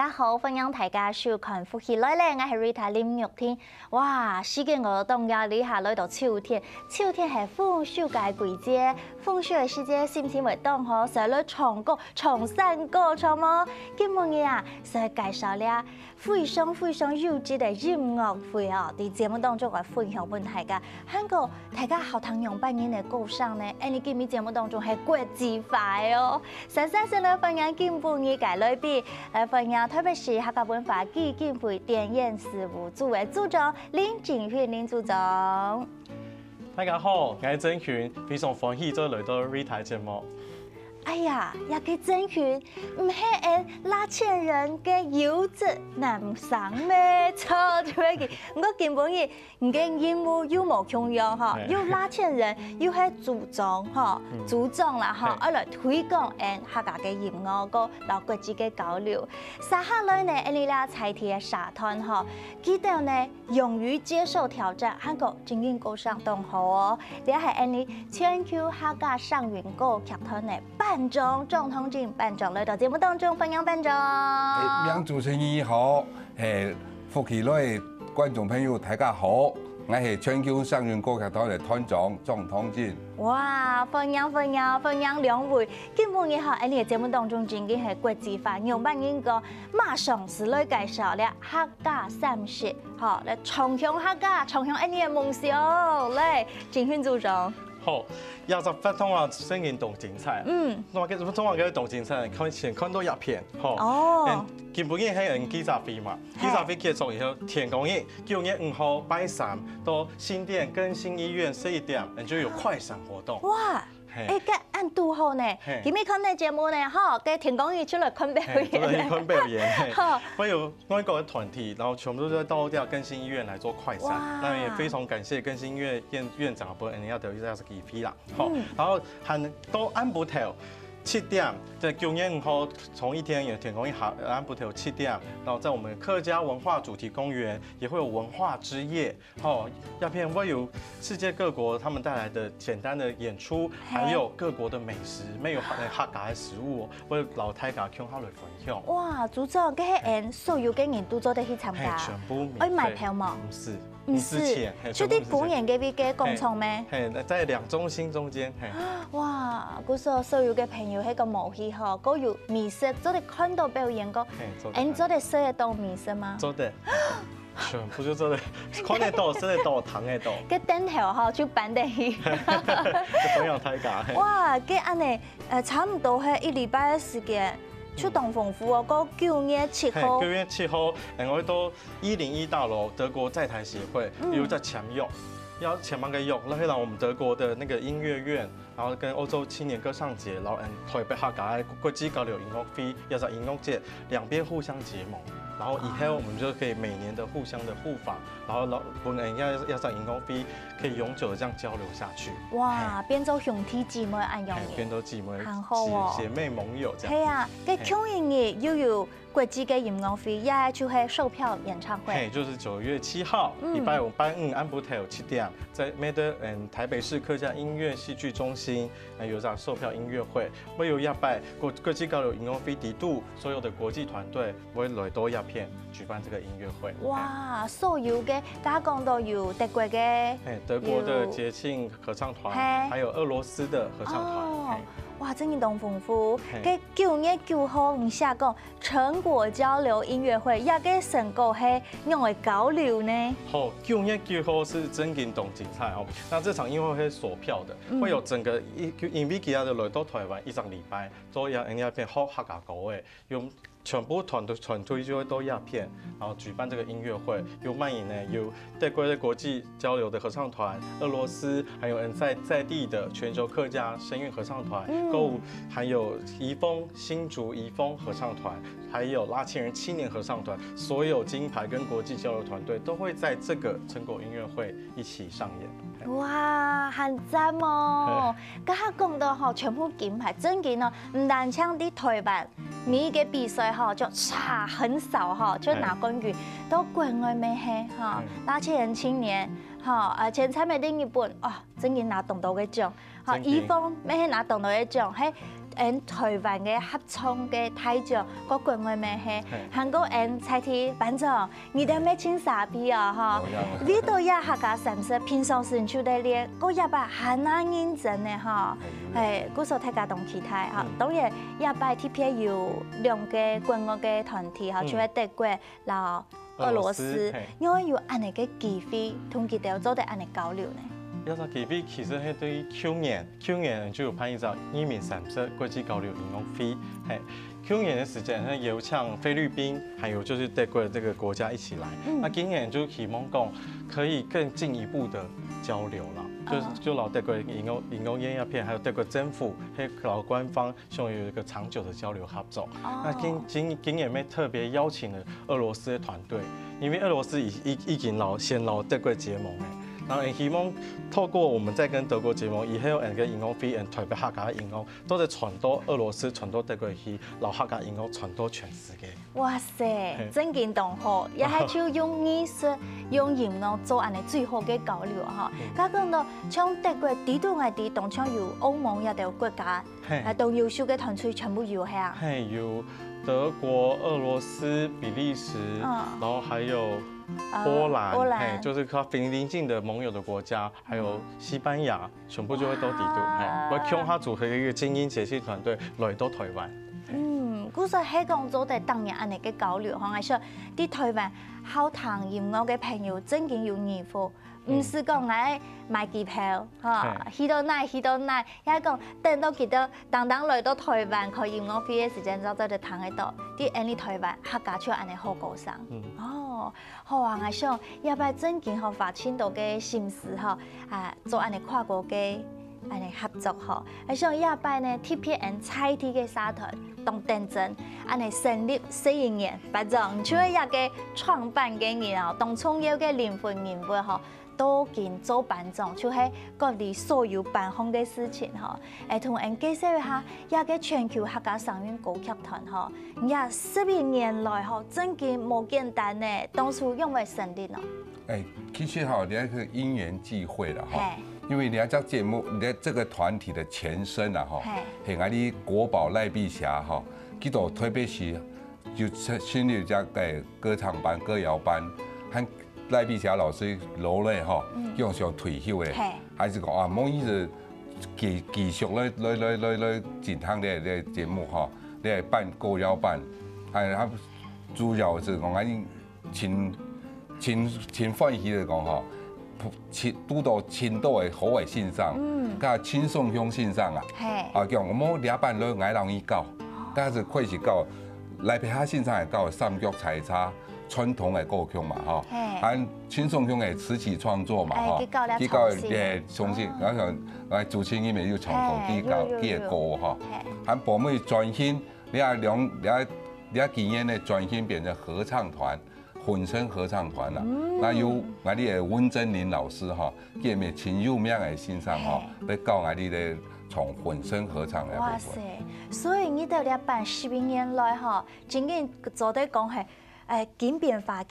家好，歡迎大家收看《福氣來咧》，我係 Rita 林玉天。哇，時間我凍呀，你下來到秋天，秋天係豐收嘅季節，豐收嘅時節，是唔是會當好上來唱歌、唱山歌唱麼？今日啊，就係介紹咧非常優質嘅音樂會啊！喺節目當中我分享俾大家，香港大家學堂用扮演嘅歌聲呢，喺你今日節目當中係國際化哦。首先來分享今半日嘅類別，來分享特別是客家文化基金會電影事務組嘅組長林景雲林組長。大家好，我係景雲，非常歡喜再來到 Rita 節目。哎呀，也個景雲唔係誒拉縴人嘅優質男生咩？錯咗嘅，我根本嘅唔嘅任務又冇強樣哈，又拉縴人，又係組長哈，組長啦哈，我來推廣誒客家嘅音樂個老國際嘅交流。接下來呢，你啦採體嘅社團哈，記得呢勇於接受挑戰，韓國經驗高上動好哦。你係你全球客家上元歌劇團嘅班長莊通進班長來到節目當中分享班長。兩主持人好，福氣來嘅觀眾朋友大家好，我係全球上元歌劇團嘅團長莊通進。哇，分享兩位，今日嘅喺你嘅節目當中，已經係國際化，用扮演個馬上是來介紹咧客家三舌，好嚟重向客家，重向你嘅夢想，嚟景雲組長。好，20分鐘啊，聲音動精彩。我嘅通話嘅動精彩，看到一片，哦。基本上係記者會嘛，記者會結束以後，天公爺9月5號拜3到新店更新醫院11點，就有快閃活動。哇！個按度好呢，今日看呢節目呢，哈，嘅天公爺出來看表演。看表演。會有外國嘅團體，然後全部都在到更新醫院來做快閃。那也非常感謝更新醫院院長本人要得一下是幾批啦。好，然後還到安埔頭。7點，在9月5號從一天有天公爺安埔頭7點，然後在我們客家文化主題公園也會有文化之夜，鴉片會有世界各國他們帶來的簡單的演出，還有各國的美食，沒有客家的食物，會老太家向下來分享。哇，組長，這些所有嘅人都做得去參加，全部免費。可以買票嗎？唔是，就啲本人嘅邊嘅工廠咩？在兩中心中間。哇，嗰所有嘅朋友喺個無戲嗬，嗰有美食，做得看到表演個，你做得食得到美食嗎？做得，全部就做得，看得到，食得到，糖得到。個燈頭嗬就辦得起。分享太假。哇，嘅安尼差唔多係1禮拜嘅時間。出動豐富哦！個9月7號，9月7號，我到101大樓德國在台協會有在簽約，要簽翻個約，然後讓我們德國的那個音樂院，然後跟歐洲青年歌唱節，然後台北客家國際交流音樂會，也是音樂節，兩邊互相結盟。然後以後我們就可以每年的互相的互訪，然後本人要在銀行費可以永久的這樣交流下去。哇，變做兄弟姊妹按樣嘅，變做姊妹，很好哦，姐妹盟友這樣。係啊，嘅響應嘅又有國際嘅音樂會，也就係售票演唱會。就是9月7號，禮拜5、拜5安埔頭7點，在台北市客家音樂戲劇中心有場售票音樂會，會有100國際交流音樂會底度所有的國際團隊會來到鴉片舉辦這個音樂會。哇，所有嘅加講到有德國嘅，德國的節慶合唱團，還有俄羅斯的合唱團。哇，真係咁豐富！嘅9月9號唔下講成果交流音樂會，也嘅成果係用嚟交流呢。好，9月9號是真嘅動精彩哦！那這場音樂會係鎖票的，會有整個因為其他的來到台灣1個禮拜，做鴉片好客家歌嘅，用全部團隊就會到鴉片，然後舉辦這個音樂會，有扮演呢，有德國的國際交流的合唱團，俄羅斯，還有在地的全球客家聲韻合唱團，還有宜豐新竹宜豐合唱團，還有拉縴人青年合唱團，所有金牌跟國際交流團隊都會在這個成果音樂會一起上演。哇，很讚哦！家下講到嗬，全部金牌，真嘅哦，唔單唱啲台灣，每一個比賽嗬就差很少嗬，就拿冠軍，都國外咩係嗬，拉縴人青年嗬，前參美的日本哦，真嘅拿動到嘅獎，宜豐咩係拿動到嘅獎，係台灣嘅合唱嘅隊長，個軍委咩係，韓國蔡天班長，你哋咩請傻逼啊哈？呢度也客家三色，平常時就得練，個也把很難認真嘅哈，係嗰時候大家同期待哈，當然也把 TPA 有兩個軍樂嘅團體哈，就係德國、然俄羅斯，因為有安尼嘅機會同佢哋做得安尼交流呢。有個機會其實係對去年就有辦一個移民三色國際交流音樂會，去年嘅時間呢有請菲律賓，還有就是德國這個國家一起來，那今年就希望講可以更進一步的交流啦，就老德國音樂音樂片，還有德國政府，還有老官方，希望有一個長久的交流合作。那今年咩特別邀請了俄羅斯嘅團隊，因為俄羅斯已經先老德國結盟嘅。然後希望透過我們再跟德國結盟，以後個音樂會台北客家音樂都係傳到俄羅斯、傳到德國去，老客家音樂傳到全世界。哇塞，真勁同好，也係就用藝術、用音樂做安尼最好嘅交流哈。咁講到像德國地動，像有歐盟一啲國家，都優秀嘅團隊全部有係啊。係有德國、俄羅斯、比利時，然後還有波蘭，就是佢鄰近的盟友的國家，還有西班牙，全部就會到地度，我強化組合一個精英節慶團隊來到台灣。嗰時喺廣州哋當日安尼嘅交流，我想啲台灣好彈音樂嘅朋友真係有義務，唔是講嚟買機票，去到哪，也係講等到佢到當來到台灣開音樂會嘅時間，就在度彈喺度，啲安尼台灣客家唱安尼好高尚。好啊！我想也把真正好發展到嘅心思做安尼跨國嘅安尼合作吼。我想也把呢 TPN 蔡天嘅社團當認真，安尼成立40年，把種就係一個創辦嘅人當重要嘅靈魂人物吼。都見做辦長，就係各地所有辦好嘅事情吼。同人介紹一下，一個全球客家聲韻歌劇團吼，也11年來吼，真嘅冇簡單呢。當初因為成立咯。其實哈，你係因緣際會啦哈，因為你這節目，你這個團體的前身啦哈，係我哋國寶賴碧霞哈，佢到特別是就成立咗個歌唱班、歌謠班，和賴碧霞老師老咧吼，用上退休嘅，還是講啊，冇一直繼續來進行嘅節目吼，你係辦歌謠班，係主要是講緊真歡喜嚟講吼，拄到青島嘅好嘅欣賞，加輕鬆向欣賞啊，叫我冇兩班來愛人伊教，但是開始教賴碧霞欣賞係教三腳採茶。傳統嘅歌曲嘛，吼，還輕鬆向嘅詞曲創作嘛，吼，佢教誒重新，然後誒主持人咪要重複啲教啲嘅歌，吼，還部門轉型，你今年咧轉型變成合唱團，混聲合唱團啦，那有我哋嘅溫真菱老師，吼，佢咪真有名嘅先生，吼，嚟教我哋咧從混聲合唱嘅部分。哇塞！所以你哋辦11年來，吼，真嘅做得講係。緊變化，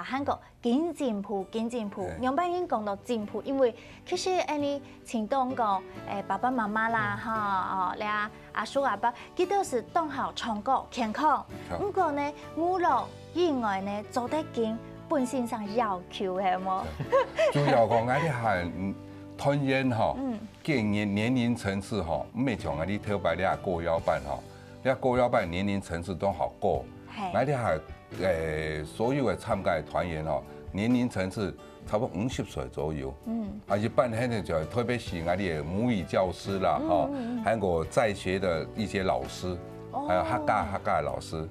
韓國緊進步。兩班已經講到進步，因為其實你前當講爸爸媽媽啦，你阿叔阿伯，佢都是當好唱歌健康。不過呢，娛樂以外呢，做得緊本身上要求係冇。主要講我哋係團員吼，嘅年齡層次吼，唔係像我哋特別啲歌謠班吼，啲歌謠班年齡層次都好高，我哋係。所有嘅參加嘅團員吼，年齡層次差不多50歲左右。一般喺度就特別是我哋母語教師啦，吼，還有在學的一些老師，還有客家老師，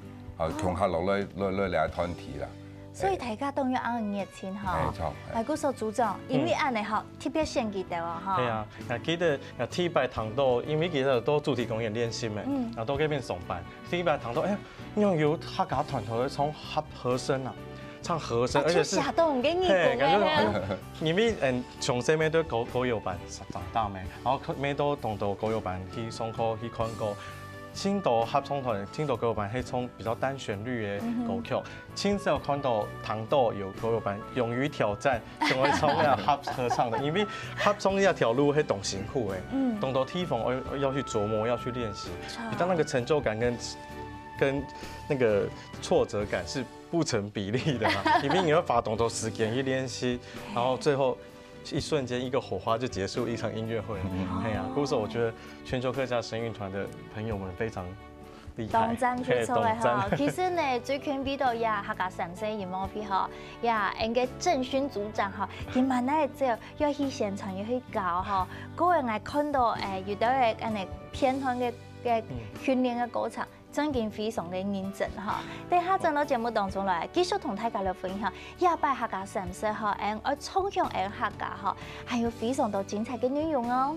從下落來團體啦。所以大家都要按熱情哈，係嗰首組長，因為按嚟好特別獻給到啊哈。係啊，記得禮拜堂到，因為其實都主題公演練習嘅，然後都嗰邊上班。禮拜堂到，有客家團體唱和聲啊，唱和聲，而且是嚇到唔經意講因為從細咩都歌謠班長大咩，然後咩都同到歌謠班去上課去看歌。青岛合唱团、青岛歌谣版，迄种比较单旋律的歌曲。亲自有看到糖豆有歌谣版《勇于挑战》，成为从那合唱的，因为合唱这条路是懂辛苦诶，懂得提防，要去琢磨，要去练习，但那个成就感跟那个挫折感是不成比例的嘛，因为你要花很多时间去练习，然后最后。一瞬间，一个火花就结束一场音乐会了。哎呀，故事我觉得全球客家声韵团的朋友们非常厉害。动真出错嘅哈，其實呢最近比到呀客家三歲音樂會哈，呀應該鄭勳組長哈，佢慢慢之後要去現場要去教哈，嗰日我看到遇到嘅安尼片段嘅訓練嘅過程。真嘅非常嘅認真哈，等下進到節目當中來，繼續同大家嚟分享下擺客家三歲哈，我衝向客家哈，還有非常多精彩嘅內容哦。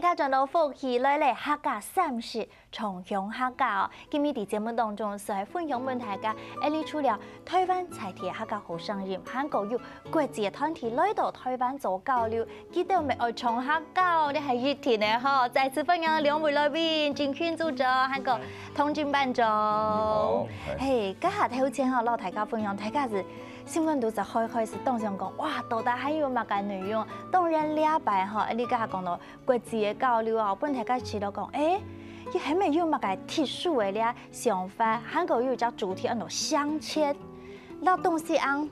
大家轉到福氣來嚟客家三十重陽客家哦，今日喺節目當中就係分享俾大家，你除了台灣在地客家好聲音，韓國有國際團體來到台灣做交流，記得咪愛唱客家哦，你係熱天嘅嗬，再次歡迎兩位來賓，鄭勳組長，韓國童軍班長。嘿，家下頭前嗬，老大家分享，大家是。新聞都就開始當上講，哇，到底還有乜嘅內容？當然禮拜哈，你家下講到國際嘅交流啊，本大家知道講，佢係咪有乜嘅特殊嘅咧想法？韓國有一個主題叫做鑲嵌，那東西按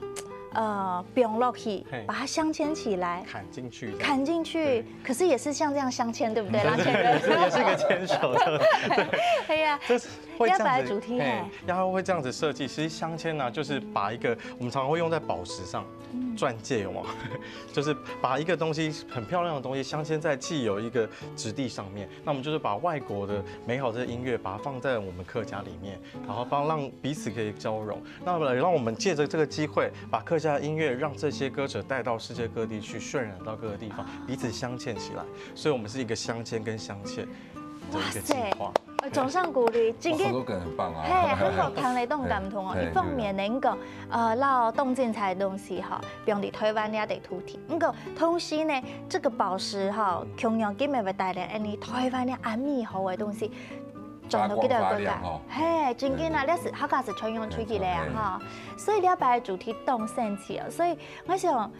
綁落去，把它鑲嵌起來，砍進去，可是也是像這樣鑲嵌，對不對？也是一個牽手的，對呀，就是會這樣子主題，然後會這樣子設計。其實鑲嵌呢，就是把一個我們常常會用在寶石上，鑽戒嘛，就是把一個東西很漂亮的東西鑲嵌在既有一個質地上面。那我們就是把外國的美好的音樂，把它放在我們客家裡面，然後讓彼此可以交融。那麼讓我們借着這個機會，把客家音樂讓這些歌者帶到世界各地去，渲染到各個地方，彼此鑲嵌起來。所以我們是一個鑲嵌跟鑲嵌的一個計劃。總上鼓勵，真嘅，很棒啊！嘿，韓國聽你都唔感同哦。一方面能講，撈動精彩的東西哈，用嚟台灣呢地土地。不過同時呢，這個寶石哈，同樣今日會帶來你台灣呢安美好嘅東西。撞到幾多個㗎？嘿，正經啊，呢是客家是採用出去嚟啊哈，所以呢一擺主題當神奇啊，所以我想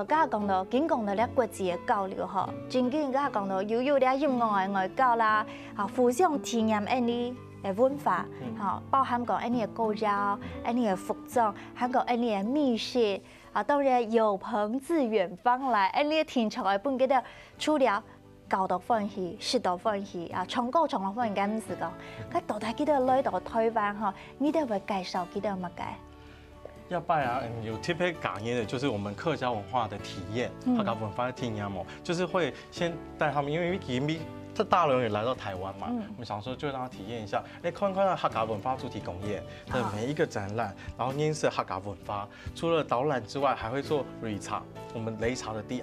家講到，僅講到呢國際嘅交流嗬，正經家講到有呢音樂嘅外交啦，啊互相體驗呢嘅文化，嚇包含講呢嘅歌謠，呢嘅服裝，還講呢嘅美食，啊當然有朋自遠方來，呢嘅天才嘅本記得除了。教導歡喜，識到歡喜啊！唱歌唱歡喜咁唔是講，佢到底幾多來到台灣嗬？你哋會介紹幾多乜嘅？要拜啊，有特別感應的，就是我們客家文化的體驗，客家文化的體驗哦，就是會先帶他們，因為這大陸也來到台灣嘛，我們想說就讓他體驗一下，看看客家文化主題公演的每一個展覽，然後認識客家文化。除了導覽之外，還會做擂茶，我們擂茶的 DIY，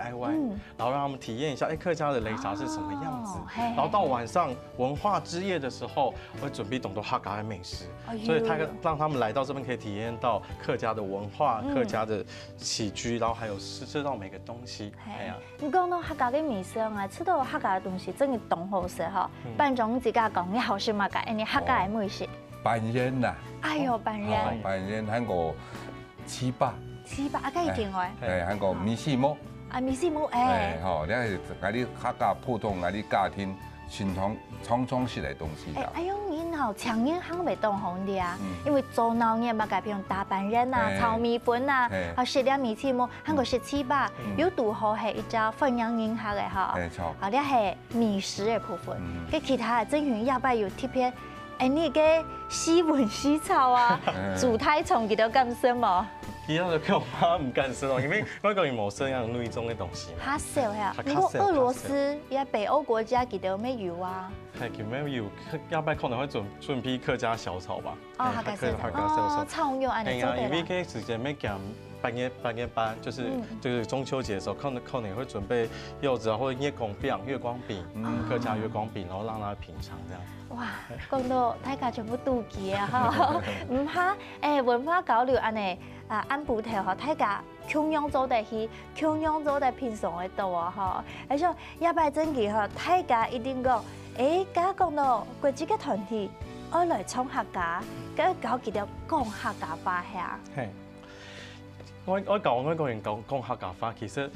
然後讓他們體驗一下，客家的擂茶是什麼樣子。然後到晚上文化之夜的時候，會準備很多客家的美食，所以讓他們來到這邊可以體驗到客家的文化、客家的起居，然後還有吃到每個東西。係啊，你講到客家的美食啊，吃到客家的東西真係懂好食嗬。班長自家講，你好食乜嘅？你客家嘅美食？板煙呐。哎呦，板煙。板煙韓國糍粑。糍粑啊，梗係另外。係韓國米線饃。啊，米線饃吼，你係嗰啲客家普通嗰啲家庭傳統創式嘅東西啦。哎呦，你好，長年行未當紅啲啊，因為做鬧嘢嘛，譬如大板人啊、炒米粉啊，啊食啲米線饃，韓國食糍粑，有杜好係一隻分養型客嘅嗬。沒錯。啊，呢係米食嘅部分，跟其他嘅正源也擺有特別，你嘅西文西草啊，煮太重幾多咁深冇？其他的跟我媽唔敢食咯，因為外國人冇這樣內中的東西。較少呀，不過俄羅斯也北歐國家幾多咩有啊？係叫咩有？要不然可能會準備客家小炒吧。哦，客家小炒。哦，炒肉安尼做得啦。因為佢時間咩鹹半夜班，就是中秋节的时候，可能也会准备柚子啊，或者月光饼，客家月光饼，然后让他品尝这样。哇，讲到大家全部妒忌啊哈，唔怕文化交流安尼按部头吼，大家共用做得去，共用做得平常的多啊哈。而且也摆真期吼，大家一定讲，家讲到国际嘅团体，我来创客家，跟搞几条讲客家话遐。嘿，我个人讲客家话，其实。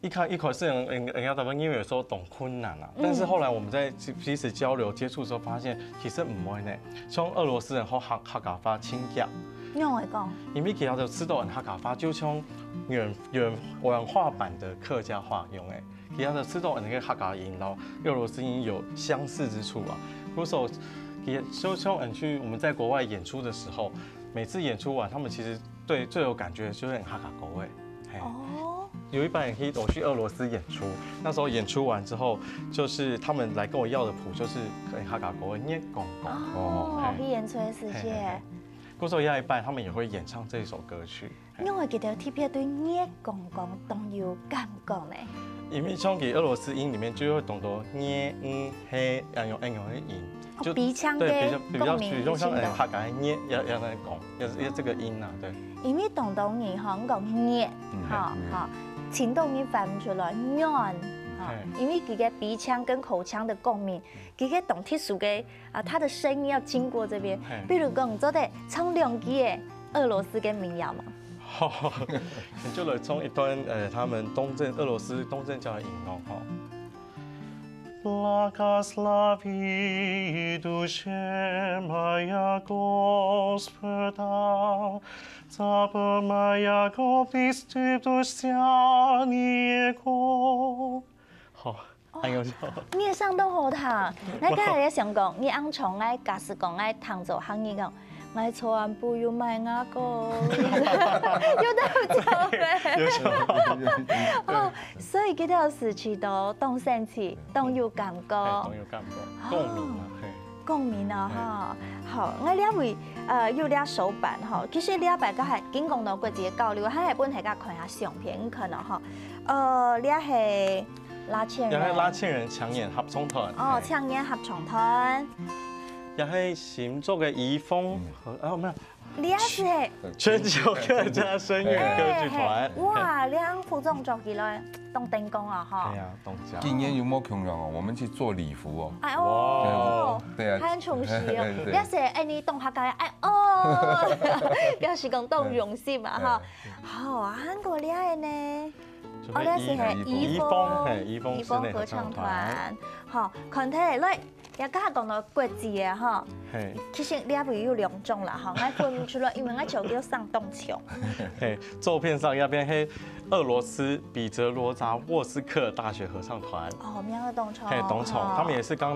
一开始人家台湾因为有时候懂困难啊，但是后来我们在彼此交流接触的时候，发现其实唔会呢。像俄罗斯人好客家话亲家，用来讲，因为其他的吃到客家话，就像软化版的客家话用诶，其他的吃到那个客家音，然后俄罗斯音有相似之处啊。有时候也就像我们在国外演出的时候，每次演出完，他们其实对最有感觉就是客家口味。哦。有一版也可以，我去俄罗斯演出，那时候演出完之后，就是他们来跟我要的谱，就是客家口味捏公公。哦，去演出的时节。嗰時候有一半，他们也会演唱这首歌曲。因為佢哋特別對捏公公都有感覺呢。因為像給俄羅斯音裡面就會懂得捏黑，要用的音。就鼻腔的共鳴，就像客家捏要那講，要這個音啊，對。因為廣東人講講捏，哈。前度你翻唔出來，軟，因為佢嘅鼻腔跟口腔的共鳴，佢嘅動特殊嘅它的聲音要經過這邊。比如講，做得唱兩句嘅俄羅斯嘅民謠嘛。你就來唱一段他們俄羅斯東正教的音樂哈。Благослови душе моя Господа, Царь моя Господи, душа Его。好，還有你上都好聽，你家下想講，你按從愛假使講愛彈奏行語講。我錯人不要買我個，有得唱咩？哦，所以幾條時期都當生氣，都有感覺，都有感覺，共鳴啊，共鳴啊哈。好，我呢位有呢手板哈，其實呢擺個係經講到國際嘅交流，喺日本係家看下相片可能哈，呢係拉縴人，拉縴人搶眼合唱團，哦，搶眼合唱團。也係新竹嘅怡豐沒有，你也是全球客家聲樂歌劇團。哇，你啱服裝做起來當定工啊哈。係啊，當家。今年有冇窮人哦？我們去做禮服哦。哎哦，對啊，很充實哦。你是你當客家哎哦，表示講當用心嘛哈。好，韓國厲害呢。我呢是怡豐合唱團。好，看睇嚟。也家講到國際嘅哈，其實呢一部有兩種啦哈，我分唔出來，因為我就叫上東橋。照片上那邊係俄羅斯彼得羅扎沃斯克大學合唱團。哦，名嘅東廠。東廠，他們也是剛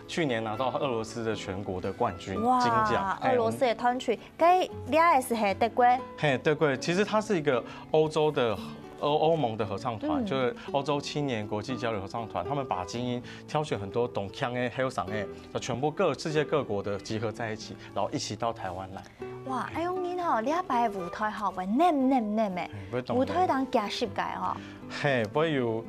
去年拿到俄羅斯的全國的冠軍金獎。俄羅斯嘅團隊，佢呢是係德國。德國，其實它是一個歐洲的。歐盟的合唱團，就是歐洲青年國際交流合唱團，他們把精英挑選很多懂腔的、還有嗓的，全部世界各國的集合在一起，然後一起到台灣來。哇！哎呦，你好，呢一擺舞台好喂，nem 嘅舞台當加設計哈。會有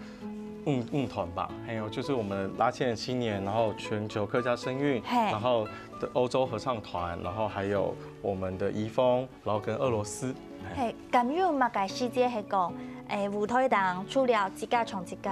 團吧，還有就是我們拉縴人青年，然後全球客家聲韻，然後的歐洲合唱團，然後還有我們的怡豐，然後跟俄羅斯。咁有乜嘅細節係講？舞台檔除了一屆從一屆，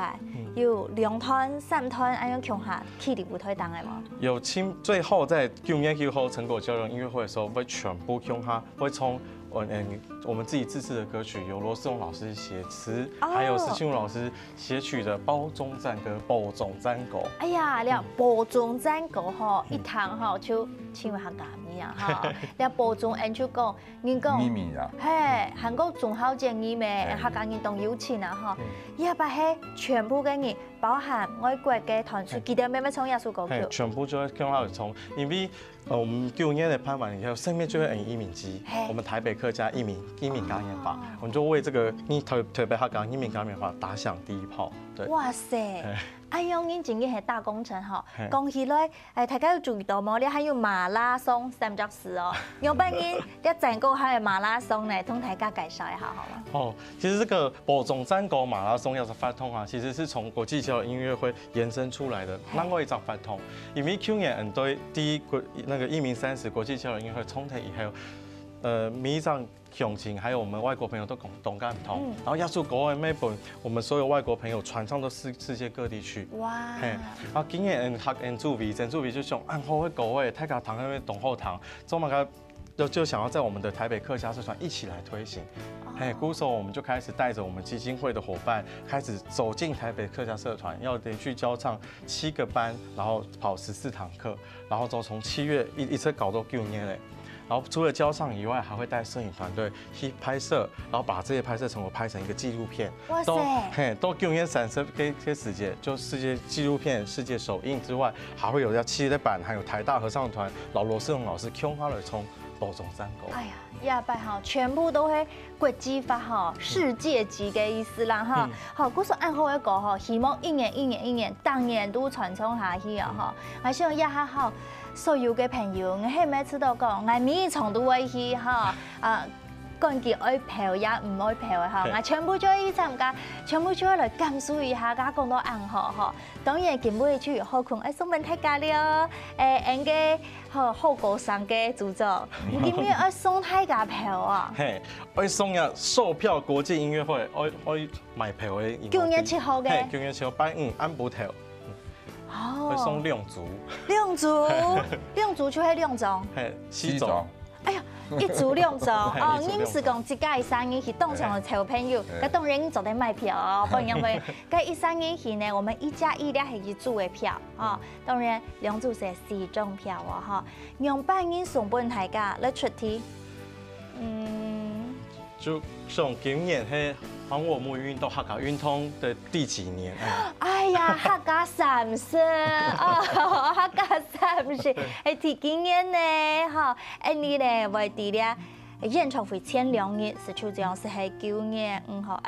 有2團、3團，咁樣強下去的舞台檔嘅嘛？有最後在9年以後成果交流音樂會的時候，會全部強下，會從我們自己自製的歌曲，由羅世榮老師寫詞，還有石慶儒老師寫曲的《包中戰歌》《包中戰歌》。哎呀，你包中戰歌吼，一堂吼就像客家語啊哈，你包中人就講，人講，韓國仲好正義咩？客家人當有錢啊哈，一百係全部嘅人，包含外國嘅團隊，記得咩唱耶穌歌曲？全部就跟我唱，因為我們9年的拍完以後，身邊就會移民機，我們台北客家移民感染法，我們就為這個特別客家移民感染法打響第一炮。对，哇塞！哎呦，恁真嘅係大工程吼，講起來，大家有注意到冇？你還有馬拉松3.4哦，有辦恁啲整個還有馬拉松呢，同大家介紹一下好嗎？哦，其實這個寶塚山谷馬拉松要是發通啊，其實是從國際橋音樂會延伸出來的。那我一直發通，因為去年對第一個那個1:30國際橋音樂會衝突以後，每一場鄉親還有我們外國朋友都懂感唔通，然後亞洲國外每本我們所有外國朋友傳唱到世界各地去。哇！嘿，然後今年學主備就想按好嘅歌誒，大家堂那邊懂後堂，做乜個就想要在我們的台北客家社團一起來推行。嘿，鼓手我們就開始帶着我們基金會的夥伴，開始走進台北客家社團，要連續教唱7個班，然後跑14堂課，然後就從7月一直搞到9年嘞。然後除了教唱以外，還會帶攝影團隊去拍攝，然後把這些拍攝成果拍成一個紀錄片。哇塞！到9年30個時間，就世界紀錄片世界首映之外，還會有7個班，還有台大合唱團老羅世榮老師強化來衝寶塚山谷。哎呀，亞伯哈，全部都係國際化哈，世界級嘅意思啦哈。好，嗰個按好一個哈，希望一年，當年都傳承下去啊哈。我希望一下好。所有嘅朋友，我係每次都講，我每場都會去哈關鍵愛票也唔愛票嘅哈，我全部都去參加，全部都來感受一下，家講到硬呵呵。當然根本就好困，送俾大家了，應該好高尚嘅製作，今日要送大家票啊！嘿，我送呀售票國際音樂會，我買票嘅。9月7號嘅。 9月7號拜5安補票。會送2組，2組就係2種，係4種。哎呀，1組2種哦，恁是講一家3日去當場的小朋友，咁當然做得買票哦，不然會。咁1、3日去呢，我們1加1咧係1組的票哦，當然2組是4種票哦，哈。用半日送俾大家來出題，就像今年係還我母語運動客家運通的第幾年？哎呀，客家30哦，客家30係第幾年呢？哈，你咧為啲咧演唱會前2日是抽獎，是係9月5號，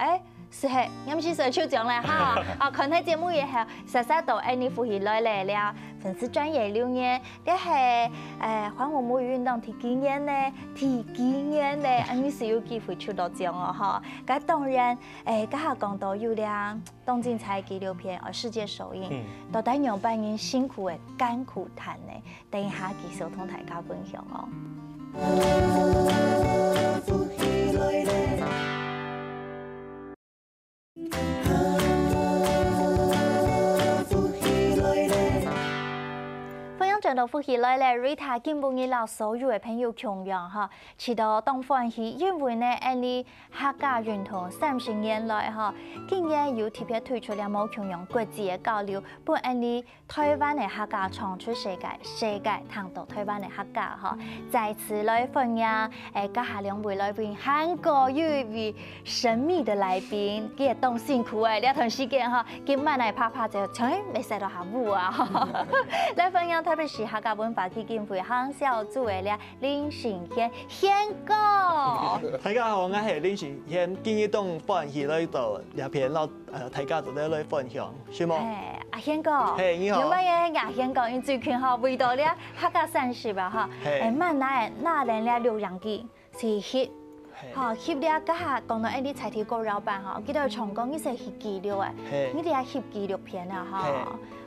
是係，啱先說抽獎咧哈，看睇節目也係，實到你呼起來嚟了，粉絲專頁留言，你係還我母語運動第幾年呢？第幾年呢？你是有機會抽到獎哦哈，咁當然家下講到有了東精彩紀錄片世界首映，到底讓班人辛苦嘅甘苦談呢？等一下繼續同大家分享哦。上到呼起來咧 ，Rita 見本日老所有嘅朋友窮樣哈，知道當歡喜，因為呢，你客家運動30年來哈，今年又特別推出了冇窮樣國際嘅交流，幫你台灣嘅客家闖出世界，世界談到台灣嘅客家哈，在此來分享家下2位來賓，韓國有一位神秘的來賓，佢係當辛苦誒，呢段時間哈，今晚嚟拍拍就從未使到下舞啊，來分享特別是客家文化基金會行銷組嘅咧林信軒軒哥。大家好，我係林信軒，今日當歡喜來到兩片老大家做啲來分享，是冇？阿軒哥，係你好。有乜嘢阿軒哥？因最近哈為到咧客家30吧哈，萬那人咧6樣幾是翕，哈翕咧家下講到啲財鐵高老闆哈，記得長江呢是翕紀錄誒，呢啲係翕紀錄片啊哈，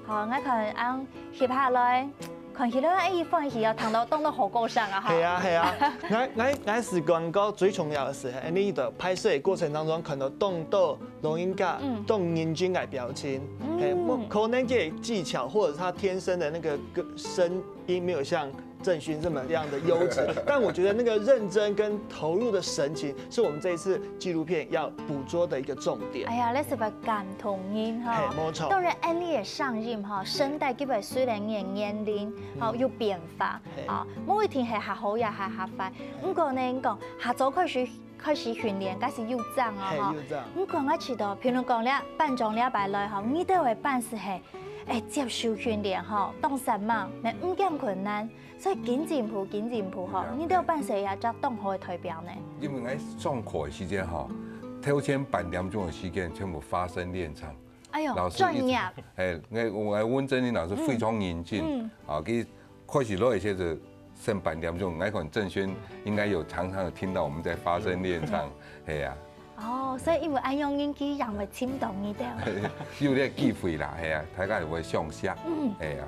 好我看按翕下來。看起來歡喜啊，談到當到好高尚啊！係啊，我是講到最重要的是，你的拍攝的過程當中，看到動到錄音架、動認真嘅表情，可能嘅技巧或者他天生的那個聲音沒有像鄭勳這麼樣的優質，但我覺得那個認真跟投入的神情，是我們這一次紀錄片要捕捉的一個重點。哎呀，你是咪感同音哈？冇錯。當然，安利也上映哈，聲帶基本雖然年齡好有變化啊，每一天係下好也係下快。不過呢，講下早開始訓練，嗰時要爭啊哈。不過我知道，譬如講咧，辦種禮拜來哈，你都會辦事係接受訓練哈，當實嘛，咪唔咁困難。所以緊進步哈，你都要辦事也做當好嘅代表呢。因為喺上課嘅時間哈，頭前半點鐘嘅時間全部發聲練唱，哎呦，老师专业，阮真理老师非常严谨，啊，去开始落一些的剩半点钟，我看郑轩应该有常常有听到我们在发声练唱，系啊。哦，所以因为安用音机让会心动一点。有咧机会啦，系啊，大家会上色，系啊。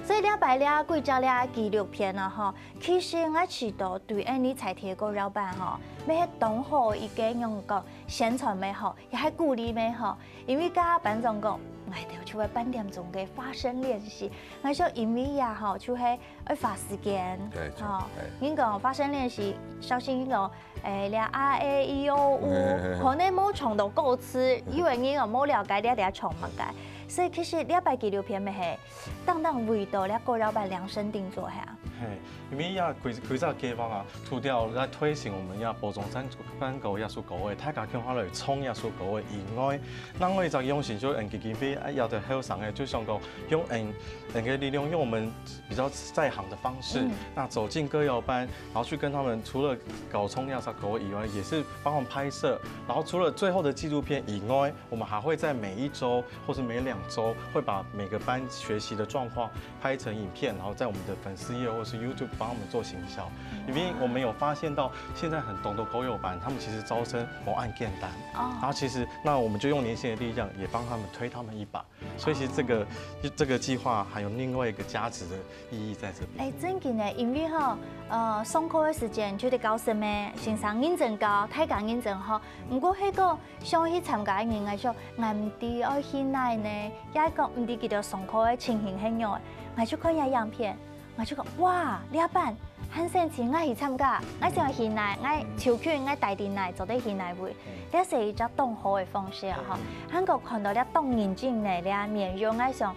所以了摆了几只了纪录片啊吼，其实我知道对安尼才提过老板吼，要当好一个用个宣传美好，也系鼓励美好，因为甲班长讲，我哋就会半点钟嘅发声练习，我说因为呀吼，就系要花时间，吼，因讲发声练习，首先因讲，了 R A E O U， 可能冇唱到歌词，因为因讲冇了解了哋唱乜嘅。所以其实了摆纪录片咪係当为到了个老板量身定做係啊。嘿，因为呀，规则地方啊，除掉来推行我们呀播种山狗耶稣狗的，大家看下来冲耶稣狗的以外，咱我就用心就用基金费，要得后上的就想讲用个力量，用我们比较在行的方式，那走进歌谣班，然后去跟他们除了搞冲耶稣狗以外，也是帮他们拍摄，然后除了最后的纪录片以外，我们还会在每一周或是每2周会把每个班学习的状况拍成影片，然后在我们的粉丝页或是 YouTube 帮他们做行销。因为我们有发现到现在很懂得狗友班，他们其实招生某按简单，然后其实那我们就用年轻的力量也帮他们推他们一把。所以其实这个计划还有另外一个价值的意义在这边。真紧的，因为上课的时间就得高升咩，线上认证高，太讲认证好。不过迄个想去参加的人来说，我唔知要去哪呢？也讲唔知记得上课的情形怎样，我就看下样片，我就讲哇，了办，很神奇，我去参加，我想去哪，我抽签，我带进来，做得去哪位，这是一种动好的方式啊！哈，韩国看到了动眼睛呢，了面容我想。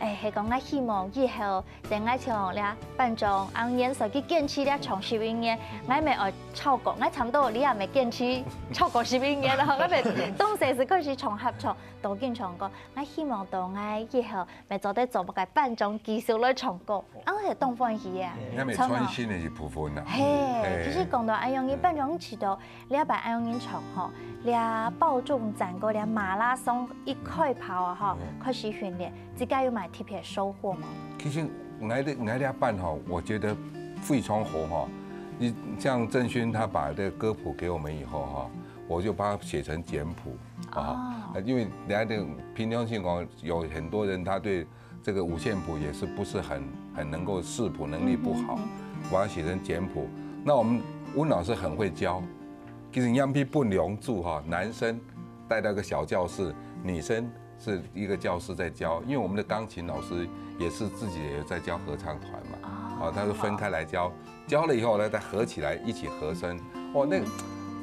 係講我希望以後等我從咧班長按顏色去堅持咧從11年，我咪學超過，我差唔多你也咪堅持超過11年啦，我咪當時是開始從合唱到見唱歌，我希望到我以後咪做得做個班長繼續來唱歌，我係當歡喜啊！因為專心的一部分啦。係，其實講到安陽音班長知道了擺安陽音唱吼。俩报种站过俩马拉松一块跑啊哈，开始训练，自己有买特别收获吗？其实我俩办哈，我觉得非常好哈。你像郑勋他把这个歌谱给我们以后哈，我就把它写成简谱啊，因为人家的平常情况有很多人他对这个五线谱也是不是很能够视谱能力不好，我要写成简谱。那我们温老师很会教。其实样片不梁柱哈，男生带到个小教室，女生是一个教室在教。因为我们的钢琴老师也是自己也在教合唱团嘛，他就分开来教，教了以后呢再合起来一起和声。哦，那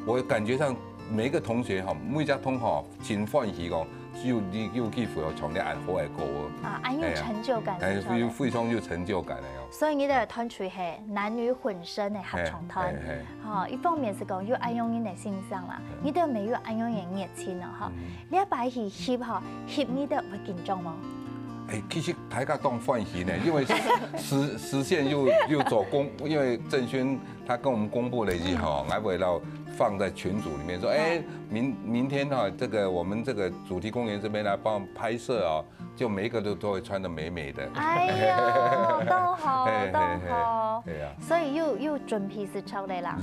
我感觉上每一个同学哈，每家同学真欢喜讲，又去付唱啲按好嘅歌啊，很有成就感，非常有成就感嘅。所以你的团队係男女混聲嘅合唱團，一方面是講有安陽音嘅欣賞啦，你哋沒有安陽音熱情啊，哈，你一擺去翕你哋會緊張嗎？其實大家當歡喜呢，因為實現又走公，因為鄭軒他跟我們公布了以後，還為了放在群組裡面說，明天哈，這個我們這個主題公園這邊來幫我們拍攝啊，就每一個都會穿得美美的。哎呦，都好，係啊，所以又準備是出嚟啦，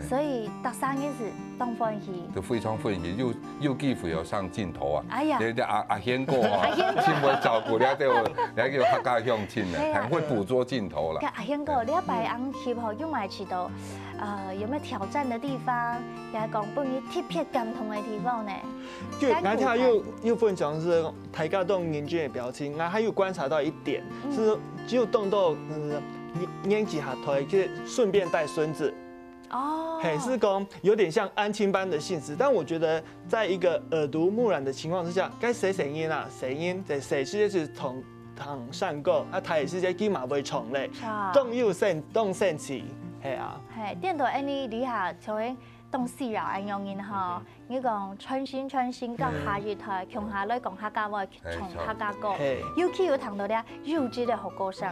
所以特生嘅是當歡喜，就非常歡喜，又幾乎要上鏡頭啊！哎呀，阿軒哥啊，先會照顧你叫客家鄉親啊，很會捕捉鏡頭啦。阿軒哥，你一擺安翕吼，又買知道，有沒有挑戰的地方？也講幫你特別感動的地方呢？就我睇又分享是大家都凝聚的表情，我還有觀察到一點，是只有動到年紀下台，就順便帶孫子。哦，嘿，是講有點像安親班的性質，但我覺得在一個耳濡目染的情況之下，該誰聲音啊？誰音？誰是就是同上個，啊，他也是在基馬會從嘞，動聲起，係啊。係，電到安尼底下像當時啊安陽音吼，你講全新到下月台，強下來講客家話，從客家歌，尤其有談到咧優質的學歌聲，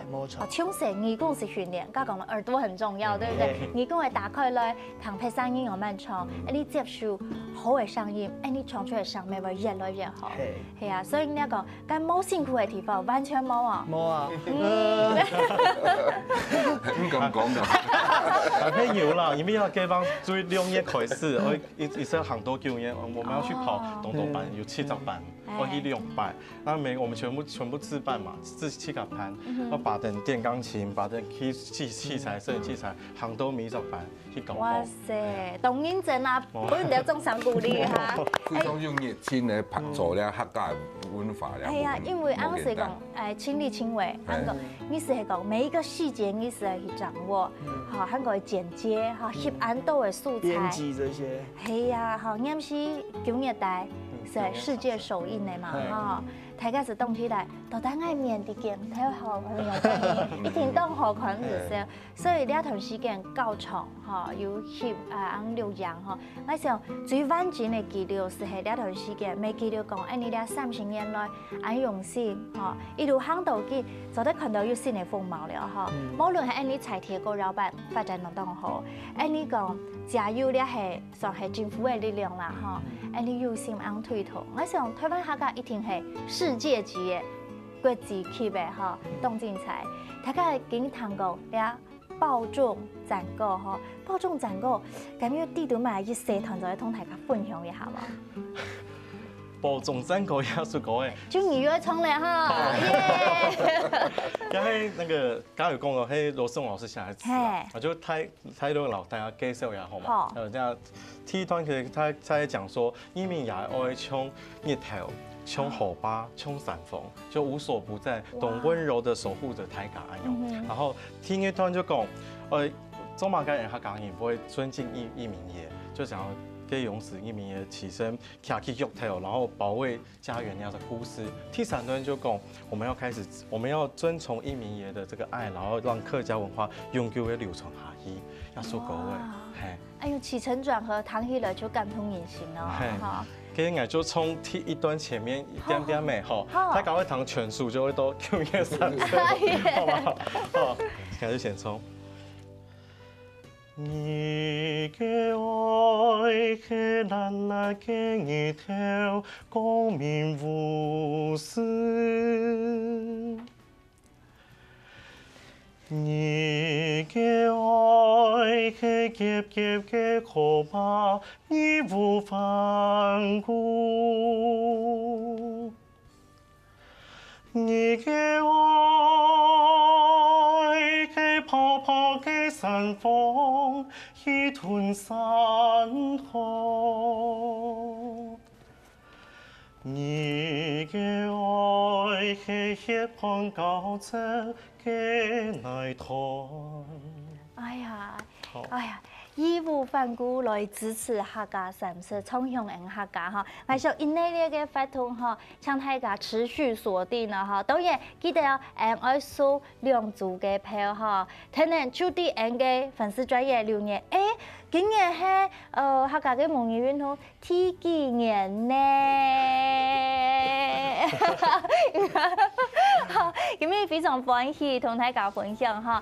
唱聲耳功是訓練，剛講了耳朵很重要，對不對？耳功係打開來，談配聲音我們唱，你接受好嘅聲音，你唱出嚟聲味會越來越好。係啊，所以呢個咁冇辛苦嘅地方，完全冇啊。冇啊。唔敢講㗎。大概有啦，因為要地方最2月開始，我一些很多表演，我們要去跑東東班，有7隻班，我去2班，那我們全部自辦嘛，自7個班，我把等電鋼琴，把等器材、攝影器材，很多每隻班去搞。哇塞，動認真啊，本地種上鼓勵哈。非常用熱情嚟拍做咧客家文化咧。係啊，因為啱是講親力親為，啱個你是係講每一個細節你是要去掌握，嚇，啱個剪接，嚇，翕安多嘅素材。編輯這些。係啊，嚇，啱是9月代是世界首映嘅嘛，嚇。大家是動起來，到底係面啲鏡睇好朋友一定當好看是先，所以呢一段時間夠長嚇，有翕留樣嚇。我想最關鍵嘅記錄是喺呢一段時間，未記錄講，你哋30年來用心嚇，一路行到去，就得看到有新嘅風貌了嚇。無論係你財鐵個老闆發展得當好，你講加油咧係算係政府嘅力量啦嚇，你有心推動，我想台灣客家一定係世界級嘅國際級嘅嚇，當精彩。大家經談過咧，包種讚歌嗬，包種讚歌，咁要啲到埋一社團就去同大家分享一下嘛。包種讚歌也是講誒，就2月唱咧哈，耶！因為那個剛有講過，係羅勝老師寫嘅詞，我就睇到老大家介紹也好嘛。這樣第一段佢他在講說，移民也愛唱日頭。唱河巴，唱山風，就無所不在，懂溫柔的守護着台港安用。然後聽一段就講，中馬街人客家人不會尊敬移民爺，就想要給勇士移民爺起身，跳起玉頭，然後保衛家園那樣的故事。第3段就講，我們要遵從移民爺的這個愛，然後讓客家文化永久嘅流傳下去，要說各位，哎呦，起承轉合，談起來就感同身受哦，跟我就從第1段前面一點點美好，他搞一堂全數就會到9月30日，好不好？好，開始先從。你嘅愛係藍藍嘅日頭，光明無私。你嘅愛係夾夾嘅河馬，義無反顧。你嘅愛係泡泡嘅山峰，一吞山河。你嘅愛係一盤高質嘅奶湯。哎呀，義無反顧來支持客家三色，衝向人客家哈。我想因呢個活動哈，請大家持續鎖定啦哈。當然記得要愛數2組嘅票哈。睇能就啲人嘅粉絲專頁留言，今年係客家嘅模擬運動第幾年呢？今日非常歡喜同大家分享哈，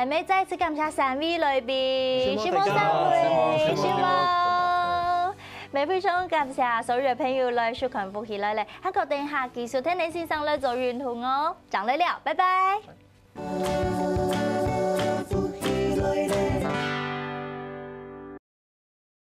咪再次感謝3位來賓，希望3位，希望，咪非常感謝所有朋友來收看福喜來咧，下個等下繼續聽你先生來做運動哦，講得了，拜拜。